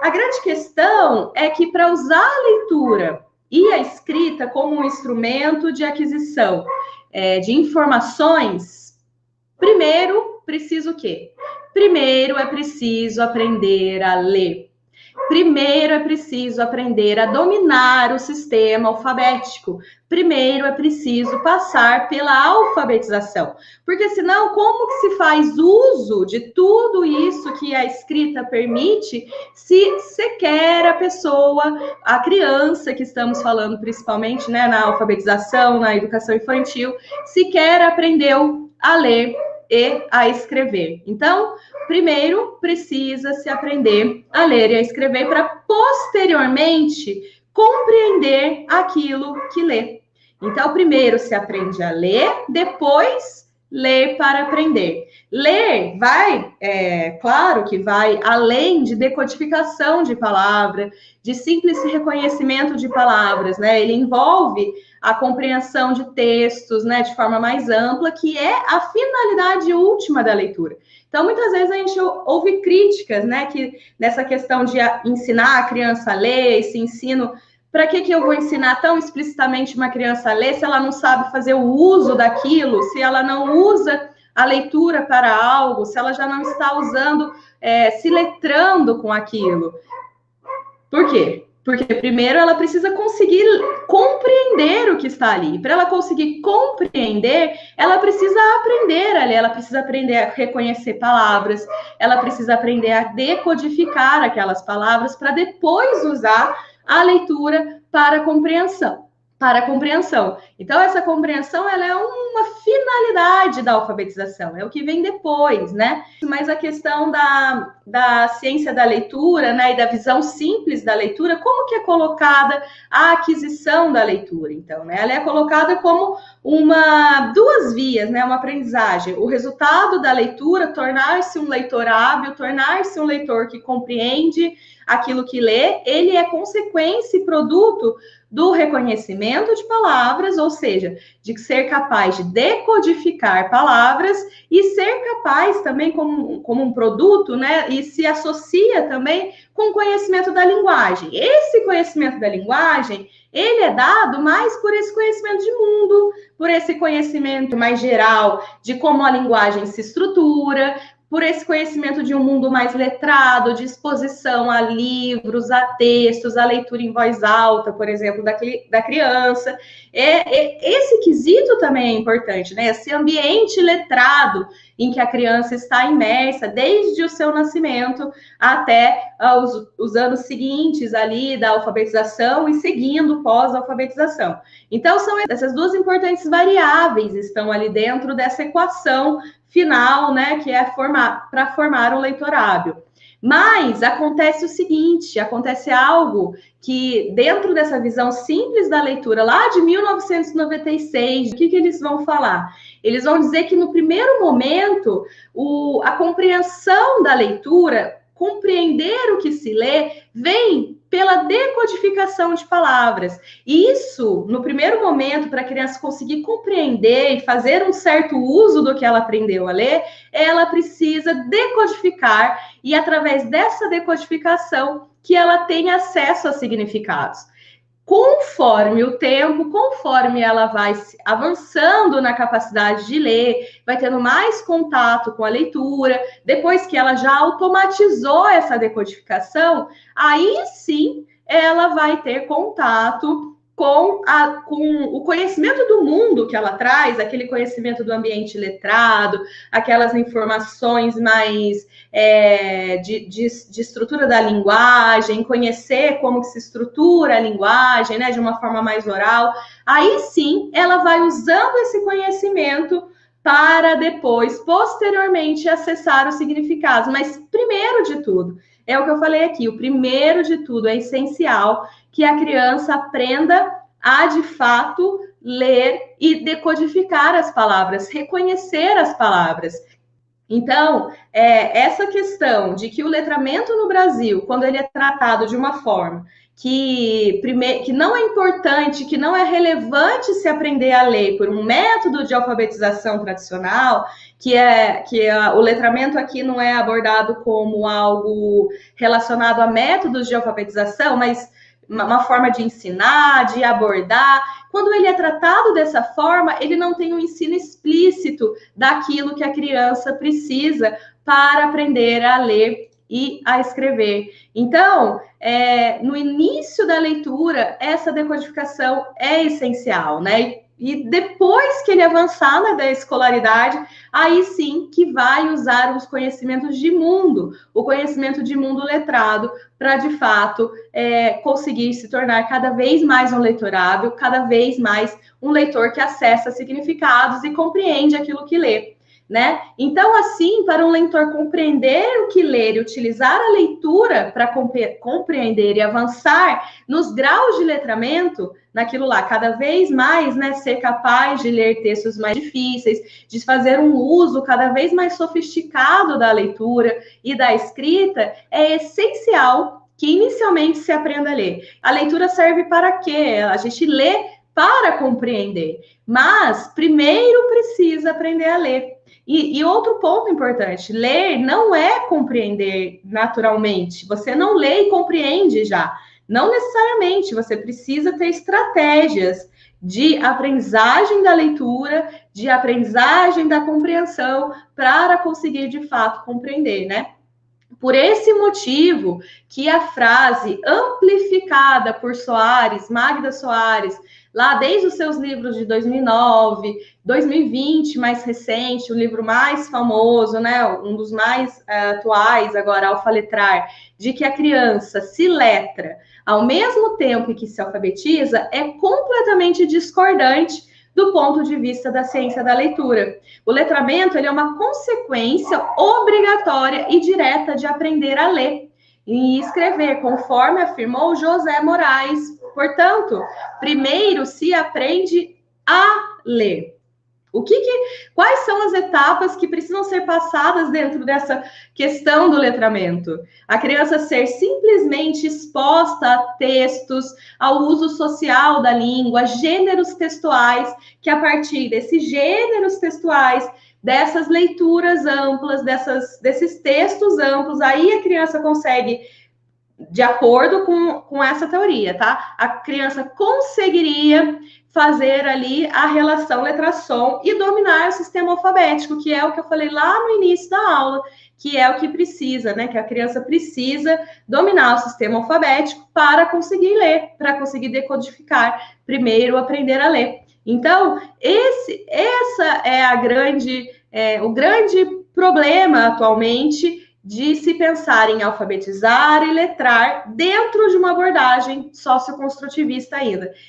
A grande questão é que para usar a leitura e a escrita como um instrumento de aquisição de informações, primeiro preciso o quê? Primeiro é preciso aprender a ler. Primeiro é preciso aprender a dominar o sistema alfabético. Primeiro é preciso passar pela alfabetização. Porque senão, como que se faz uso de tudo isso que a escrita permite, se sequer a pessoa, a criança que estamos falando principalmente, né, na alfabetização, na educação infantil, sequer aprendeu a ler e a escrever. Então, primeiro precisa se aprender a ler e a escrever para posteriormente compreender aquilo que lê. Então, primeiro se aprende a ler, depois ler para aprender. Ler claro que vai além de decodificação de palavra, de simples reconhecimento de palavras, né? Ele envolve a compreensão de textos, né, de forma mais ampla, que é a finalidade última da leitura. Então, muitas vezes a gente ouve críticas, né, que nessa questão de ensinar a criança a ler, esse ensino, para que eu vou ensinar tão explicitamente uma criança a ler se ela não sabe fazer o uso daquilo, se ela não usa a leitura para algo, se ela já não está usando, se letrando com aquilo. Por quê? Porque primeiro ela precisa conseguir compreender o que está ali. Para ela conseguir compreender, ela precisa aprender a ler, ela precisa aprender a reconhecer palavras, ela precisa aprender a decodificar aquelas palavras para depois usar a leitura para compreensão. Então, essa compreensão ela é uma finalidade da alfabetização, é o que vem depois, né? Mas a questão da ciência da leitura, né, e da visão simples da leitura, como que é colocada a aquisição da leitura, então, né? Ela é colocada como duas vias, né? Uma aprendizagem. O resultado da leitura, tornar-se um leitor hábil, tornar-se um leitor que compreende aquilo que lê, ele é consequência e produto do reconhecimento de palavras, ou seja, de ser capaz de decodificar palavras e ser capaz também como um produto, né? E se associa também com o conhecimento da linguagem. Esse conhecimento da linguagem, ele é dado mais por esse conhecimento de mundo, por esse conhecimento mais geral de como a linguagem se estrutura, por esse conhecimento de um mundo mais letrado, de exposição a livros, a textos, a leitura em voz alta, por exemplo, da criança. Esse quesito também é importante, né? Esse ambiente letrado em que a criança está imersa desde o seu nascimento até os anos seguintes ali da alfabetização e seguindo pós-alfabetização. Então, são essas duas importantes variáveis estão ali dentro dessa equação final, né, que é para formar um leitor hábil. Mas acontece o seguinte, acontece algo que dentro dessa visão simples da leitura, lá de 1996, o que eles vão falar? Eles vão dizer que no primeiro momento, a compreensão da leitura, compreender o que se lê, vem pela decodificação de palavras. E isso, no primeiro momento, para a criança conseguir compreender e fazer um certo uso do que ela aprendeu a ler, ela precisa decodificar e, através dessa decodificação, que ela tenha acesso a significados. Conforme o tempo, conforme ela vai avançando na capacidade de ler, vai tendo mais contato com a leitura, depois que ela já automatizou essa decodificação, aí sim ela vai ter contato com o conhecimento do mundo que ela traz, aquele conhecimento do ambiente letrado, aquelas informações mais de estrutura da linguagem, conhecer como que se estrutura a linguagem, né, de uma forma mais oral. Aí sim, ela vai usando esse conhecimento para depois, posteriormente, acessar os significados. Mas, primeiro de tudo, é o que eu falei aqui, o primeiro de tudo é essencial que a criança aprenda a, de fato, ler e decodificar as palavras, reconhecer as palavras. Então, essa questão de que o letramento no Brasil, quando ele é tratado de uma forma que não é importante, que não é relevante se aprender a ler por um método de alfabetização tradicional, o letramento aqui não é abordado como algo relacionado a métodos de alfabetização, mas uma forma de ensinar, de abordar. Quando ele é tratado dessa forma, ele não tem um ensino explícito daquilo que a criança precisa para aprender a ler e a escrever. Então, no início da leitura, essa decodificação é essencial, né? E depois que ele avançar na escolaridade, aí sim que vai usar os conhecimentos de mundo, o conhecimento de mundo letrado, para de fato conseguir se tornar cada vez mais um leitor hábil, cada vez mais um leitor que acessa significados e compreende aquilo que lê. Né? Então, assim, para um leitor compreender o que ler e utilizar a leitura para compreender e avançar nos graus de letramento, naquilo lá, cada vez mais, né, ser capaz de ler textos mais difíceis, de fazer um uso cada vez mais sofisticado da leitura e da escrita, é essencial que inicialmente se aprenda a ler. A leitura serve para quê? A gente lê para compreender, mas primeiro precisa aprender a ler. E outro ponto importante, ler não é compreender naturalmente. Você não lê e compreende já. Não necessariamente, você precisa ter estratégias de aprendizagem da leitura, de aprendizagem da compreensão, para conseguir, de fato, compreender, né? Por esse motivo que a frase amplificada por Soares, Magda Soares, lá desde os seus livros de 2009, 2020, mais recente, o livro mais famoso, né, um dos mais atuais agora, Alfaletrar, de que a criança se letra ao mesmo tempo que se alfabetiza, é completamente discordante do ponto de vista da ciência da leitura. O letramento ele é uma consequência obrigatória e direta de aprender a ler e escrever, conforme afirmou José Moraes. Portanto, primeiro se aprende a ler. Quais são as etapas que precisam ser passadas dentro dessa questão do letramento? A criança ser simplesmente exposta a textos, ao uso social da língua, gêneros textuais, que a partir desses gêneros textuais, dessas leituras amplas, desses textos amplos, aí a criança consegue, de acordo com essa teoria, tá? A criança conseguiria fazer ali a relação letra-som e dominar o sistema alfabético, que é o que eu falei lá no início da aula, que é o que precisa, né? Que a criança precisa dominar o sistema alfabético para conseguir ler, para conseguir decodificar, primeiro aprender a ler. Então, essa é o grande problema atualmente de se pensar em alfabetizar e letrar dentro de uma abordagem socioconstrutivista ainda.